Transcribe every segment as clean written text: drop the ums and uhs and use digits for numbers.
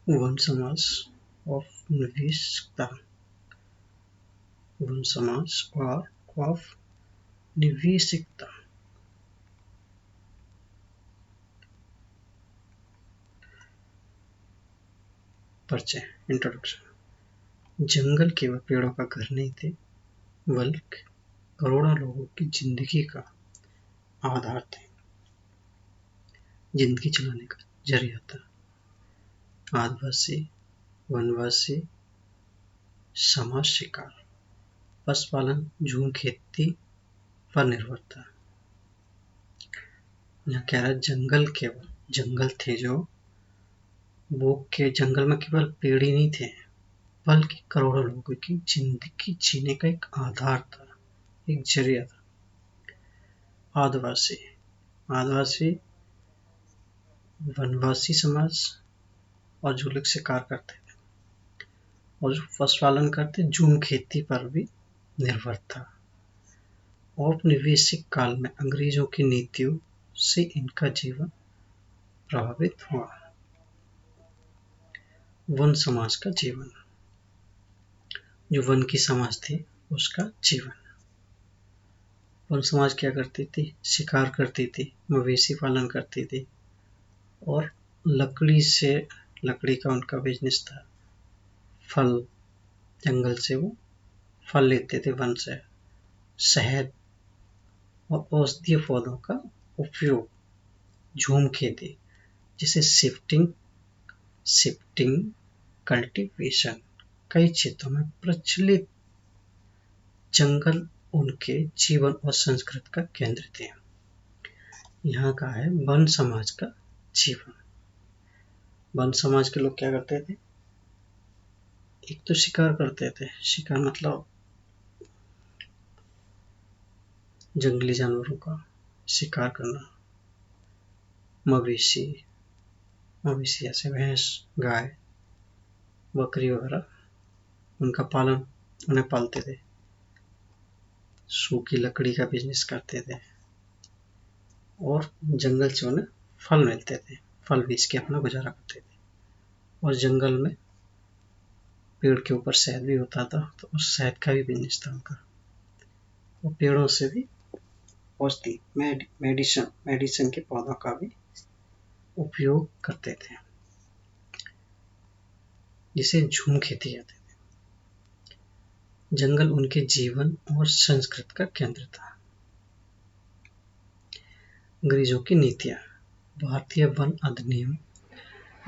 One समाज of निवेशिकता, one समाज और ऑफ निवेशिकता। परिचय, इंट्रोडक्शन। जंगल केवल पेड़ों का घर नहीं थे, बल्कि करोड़ों लोगों की जिंदगी का आधार थे, जिंदगी चलाने का जरिया था। आदिवासी, वनवासी समाज शिकार, पशुपालन, झूम खेती पर निर्भर था। यहाँ कह रहा है जंगल थे जो वो के जंगल में केवल पेड़ ही नहीं थे, बल्कि करोड़ों लोगों की जिंदगी जीने का एक आधार था, एक जरिया था। आदिवासी वनवासी समाज और जो लोग शिकार करते थे और जो पशुपालन करते, झूम खेती पर भी निर्भर था। औपनिवेशिक काल में अंग्रेजों की नीतियों से इनका जीवन प्रभावित हुआ। वन समाज का जीवन, जो वन की समाज थी उसका जीवन। वन समाज क्या करती थी? शिकार करती थी, मवेशी पालन करती थी और लकड़ी का उनका बिजनेस था। फल, जंगल से वो फल लेते थे, वन से शहद और औषधीय पौधों का उपयोग, झूम खेती जिसे शिफ्टिंग कल्टीवेशन कई क्षेत्रों में प्रचलित। जंगल उनके जीवन और संस्कृति का केंद्र थे। यहाँ का है वन समाज का जीवन। वन समाज के लोग क्या करते थे? एक तो शिकार करते थे, शिकार मतलब जंगली जानवरों का शिकार करना, मवेशी जैसे भैंस, गाय, बकरी वगैरह, उनका पालन, उन्हें पालते थे। सूखी लकड़ी का बिजनेस करते थे और जंगल से उन्हें फल मिलते थे, फल बेच के अपना गुजारा करते थे। और जंगल में पेड़ के ऊपर शहद भी होता था, तो उस शहद का भी बिजनेस था उनका। और पेड़ों से भी औषधि, मेडिसिन के पौधों का भी उपयोग करते थे, जिसे झूम खेती कहते थे। जंगल उनके जीवन और संस्कृति का केंद्र था। अंग्रेजों की नीतियां। भारतीय वन अधिनियम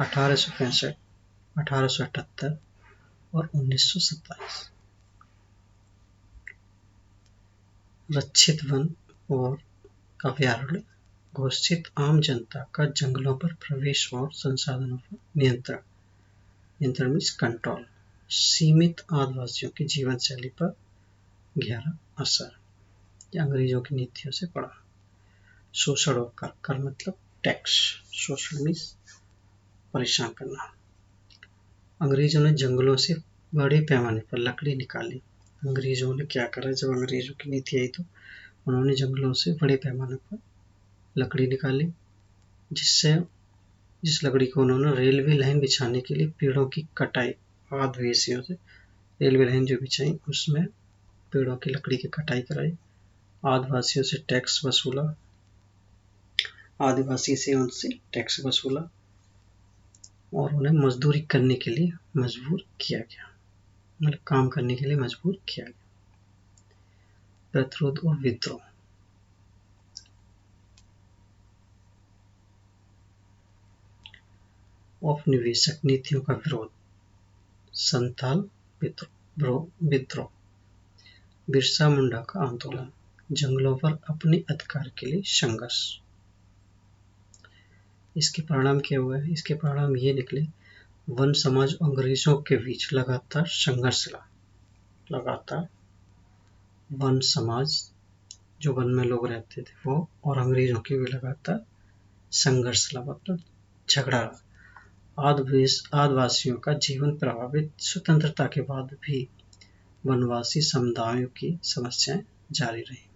1865, 1878 और 1927। रक्षित वन और अभयारण्य घोषित। आम जनता का जंगलों पर प्रवेश और संसाधनों पर नियंत्रण मीन्स कंट्रोल। सीमित आदिवासियों की जीवन शैली पर गहरा असर, अंग्रेजों की नीतियों से पड़ा। शोषण और कर मतलब टैक्स। शोषण मीन्स परेशान करना। अंग्रेजों ने जंगलों से बड़े पैमाने पर लकड़ी निकाली। अंग्रेजों ने क्या करा? जब अंग्रेजों की नीति आई तो उन्होंने जंगलों से बड़े पैमाने पर लकड़ी निकाली, जिस लकड़ी को उन्होंने रेलवे लाइन बिछाने के लिए पेड़ों की कटाई, आदिवासियों से रेलवे लाइन जो बिछाई उसमें पेड़ों की लकड़ी की कटाई कराई। आदिवासियों से टैक्स वसूला, आदिवासी से उनसे टैक्स वसूला और उन्हें मजदूरी करने के लिए मजबूर किया गया, मतलब काम करने के लिए मजबूर किया गया। प्रतिरोध और विद्रोह। औपनिवेशिक नीतियों का विरोध। संथाल विद्रोह। बिरसा मुंडा का आंदोलन। जंगलों पर अपने अधिकार के लिए संघर्ष। इसके परिणाम क्या हुआ है? इसके परिणाम ये निकले, वन समाज अंग्रेजों के बीच लगातार संघर्ष रहा। लगातार वन समाज, जो वन में लोग रहते थे वो, और अंग्रेजों के भी लगातार संघर्ष रहा, मतलब झगड़ा रहा। आदिवासियों का जीवन प्रभावित। स्वतंत्रता के बाद भी वनवासी समुदायों की समस्याएं जारी रही।